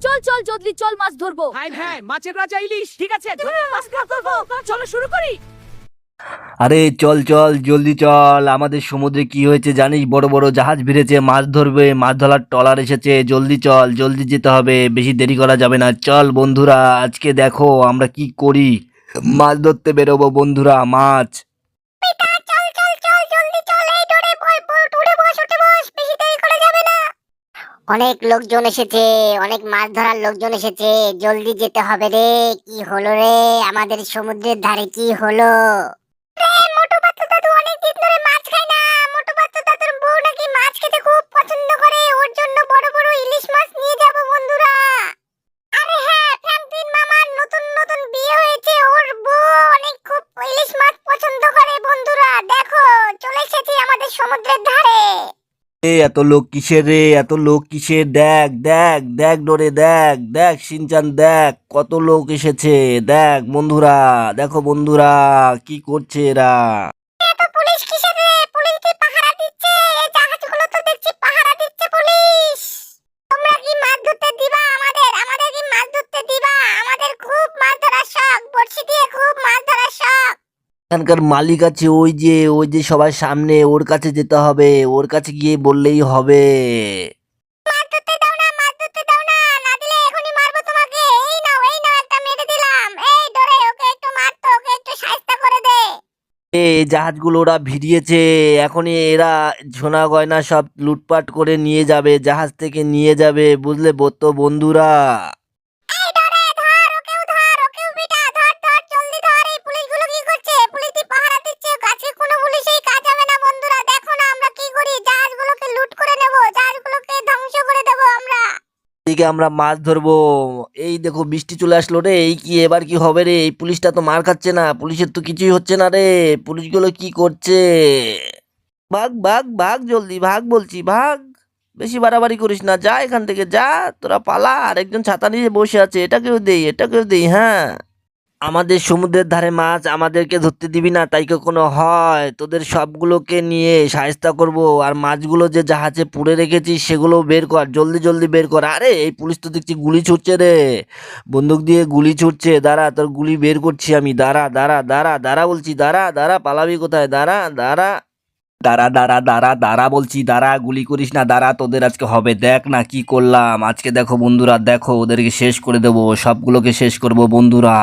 চল চল জলদি চল, মাছ ধরবো। হ্যাঁ হ্যাঁ, মাছের রাজা ইলিশ। ঠিক আছে, ধরে মাছ ধরবো। চলো শুরু করি। আরে চল চল জলদি চল, আমাদের সমুদ্রে কি হয়েছে জানিস? বড় বড় জাহাজ ভিড়েছে, মাছ ধরবে, মাছ ধরার ট্রলার এসেছে। জলদি চল, জলদি যেতে হবে, বেশি দেরি করা যাবে না। চল বন্ধুরা, আজকে দেখো আমরা কি করি। মাছ ধরতে বেরোবো বন্ধুরা, মাছ। অনেক লোকজন এসেছে, অনেক মাছ ধরার লোকজন এসেছে, জলদি যেতে হবে রে। কি হলো রে আমাদের সমুদ্রের ধারে, কি হলো? মোটু পাতলু দাদু অনেকদিন ধরে মাছ খায় না। মোটু পাতলু দাদুর বউ নাকি মাছ খেতে খুব পছন্দ করে, ওর জন্য বড় বড় ইলিশ মাছ নিয়ে যাব বন্ধুরা। আরে হ্যাঁ, ফ্র্যাঙ্কলিন মামার নতুন নতুন বিয়ে হয়েছে, ওর বউ অনেক খুব ইলিশ মাছ পছন্দ করে বন্ধুরা। দেখো চলে এসেছি আমাদের সমুদ্রের ধারে। এত লোক কিসের রে, এত লোক কিসের? দেখ দেখ দেখ ডোরে, দেখ দেখ সিনচান, দেখ কত লোক এসেছে। দেখ বন্ধুরা, দেখো বন্ধুরা কি করছে এরা। এত পুলিশ কিসের রে? পুলিশ কি পাহারা দিচ্ছে? এই জাহাজগুলো তো দেখছি পাহারা দিচ্ছে পুলিশ। তোমরা কি মাছ ধরতে দিবা আমাদের? আমাদের কি মাছ ধরতে দিবা? আমাদের খুব মাছ ধরার শখ, বড়শি দিয়ে খুব মাছ ধরার শখ। এখানকার মালিক আছে, ওই যে সবার সামনে, ওর কাছে যেতে হবে, ওর কাছে গিয়ে বললেই হবে। মাছ ধরতে দাও না, মাছ ধরতে দাও না, না দিলে এখনই মারবো তোমাকে। এই নাও একটা মেরে দিলাম। এই ডরে ওকে একটু মারতো, ওকে একটু শায়েস্তা করে দে। এই জাহাজগুলো ওরা ভিড়িয়েছে, এখনই এরা সোনা গয়না সব লুটপাট করে নিয়ে যাবে, জাহাজ থেকে নিয়ে যাবে, বুঝলে তো বন্ধুরা। এই ডরে ধর, ওকেও ধর, ওকেও বিটা ধর ধর, জলদি ধর। এই পুলিশগুলো কি করছে? পুলিশ কি পাহারা দিচ্ছে? কাছে কোনো পুলিশেই কাজ হবে না বন্ধুরা। দেখো না আমরা কি করি, জাহাজগুলোকে লুট করে নেব, জাহাজগুলোকে ধ্বংস করে দেব আমরা। এদিকে আমরা মাছ ধরবো। এই দেখো বৃষ্টি চলে আসলো রে, এই কি এবার কি হবে রে? এই পুলিশটা তো মার খাচ্ছে না, পুলিশের তো কিছুই হচ্ছে না রে। পুলিশগুলো কি করছে? ভাগ ভাগ ভাগ, জলদি ভাগ বলছি, ভাগ। বেশি বাড়াবাড়ি করিস না, যা এখান থেকে যা, তোরা পালা। আরেকজন ছাতা নিয়ে বসে আছে, এটাকেও দেই, এটাকেও দেই। হ্যাঁ, আমাদের সমুদ্রের ধারে মাছ আমাদেরকে ধরতে দিবি না, তাই কখনো হয়? তোদের সবগুলোকে নিয়ে শায়েস্তা করব। আর মাছগুলো যে জাহাজে পুড়ে রেখেছিস সেগুলো বের কর, জলদি জলদি বের কর। আরে এই পুলিশ তো দেখছি গুলি ছুটছে রে, বন্দুক দিয়ে গুলি ছুটছে। দাঁড়া, তোর গুলি বের করছি আমি। দাঁড়া দাঁড়া দাঁড়া দাঁড়া বলছি, দাঁড়া দাঁড়া, পালাবি কোথায়? দাঁড়া দাঁড়া দাঁড়া দাঁড়া দাঁড়া দাঁড়া বলছি, দাঁড়া, গুলি করিস না, দাঁড়া। তোদের আজকে হবে, দেখ না কি করলাম আজকে। দেখো বন্ধুরা, দেখো ওদেরকে শেষ করে দেবো, সবগুলোকে শেষ করব বন্ধুরা।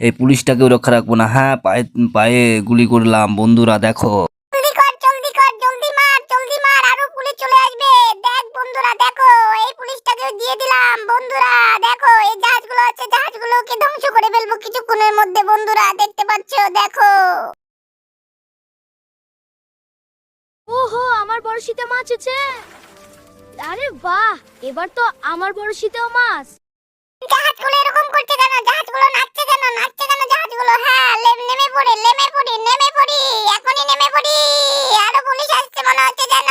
এই পুলিশটাকেও রক্ষা রাখবো না। হ্যাঁ, পায়ে পায়ে গুলি করলাম বন্ধুরা, দেখো। জলদি কর, জলদি কর, জলদি মার, জলদি মার, আরো পুলিশ চলে আসবে। দেখ বন্ধুরা, দেখো এই পুলিশটাকেও দিয়ে দিলাম বন্ধুরা। দেখো এই জাহাজগুলো আছে, জাহাজগুলোকে ধ্বংস করে ফেলবো কিছুক্ষণের মধ্যে বন্ধুরা। দেখতে পাচ্ছো, দেখো। ওহো, আমার বড়শিতে মাছ আছে। আরে বাহ, এবার তো আমার বড়শিতেও মাছ। জাহাজগুলো এরকম করছে কেন? জাহাজগুলো নাচছে কেন? নাচছে কেন জাহাজগুলো? হ্যাঁ, নেমে পড়ি, নেমে পড়ি, নেমে পড়ি, এখনই নেমে পড়ি। আরো পুলিশ আসছে মনে হচ্ছে যেন।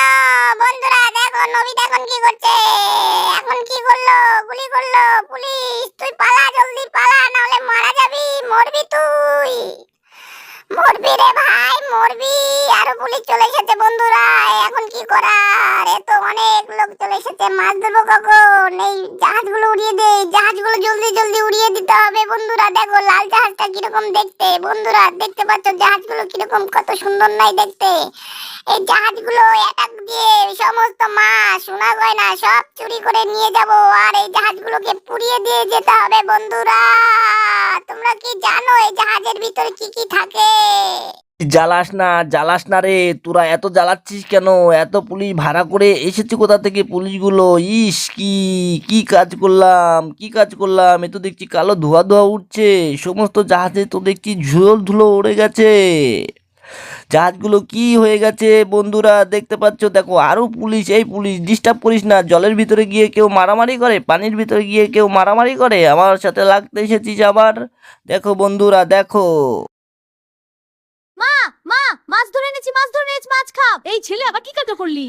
বন্ধুরা দেখো, নবিতা এখন কি করছে? এখন কি করলো? গুলি করলো। পুলিশ তুই পালা, জলদি পালা, নাহলে মারা যাবি, মরবি তুই। মরবি রে ভাই, মরবি। আরো পুলিশ চলে এসেছে বন্ধুরা, এখন কি করার? এ তো অনেক লোক চলে এসেছে, মাছ ধরবো কখন? এই জাহাজগুলো উড়িয়ে দে, জাহাজগুলো জলদি জলদি উড়িয়ে দিতে হবে বন্ধুরা। দেখো লাল জাহাজটা কিরকম দেখতে বন্ধুরা, দেখতে পাচ্ছ জাহাজগুলো কিরকম, কত সুন্দর নাই দেখতে। এই জাহাজগুলো অ্যাটাক দিয়ে সমস্ত মাছ, সোনা গয়না সব চুরি করে নিয়ে যাব, আর এই জাহাজগুলোকে পুড়িয়ে দিয়ে যেতে হবে বন্ধুরা। তোমরা কি জানো এই জাহাজের ভিতরে কি কি থাকে? জ্বালাস না, জ্বালাস না রে, তোরা এত জ্বালাচ্ছিস কেন? এত পুলিশ ভাড়া করে এসেছে কোথা থেকে পুলিশগুলো? ইস, কি কি কাজ করলাম, কি কাজ করলাম? এ তো দেখছি কালো ধোয়া ধোয়া উঠছে, সমস্ত জাহাজে তো দেখছি ধুলো ধুলো উড়ে গেছে। জাহাজগুলো কি হয়ে গেছে বন্ধুরা, দেখতে পাচ্ছ? দেখো আরো পুলিশ। এই পুলিশ ডিস্টার্ব করিস না, জলের ভিতরে গিয়ে কেউ মারামারি করে, পানির ভিতরে গিয়ে কেউ মারামারি করে, আমার সাথে লাগতে এসেছিস আবার। দেখো বন্ধুরা, দেখো। মা মা, মাছ ধরে এনেছি, মাছ ধরে এনেছি, মাছ খাও। এই ছেলে আবার কি কাজ করলি?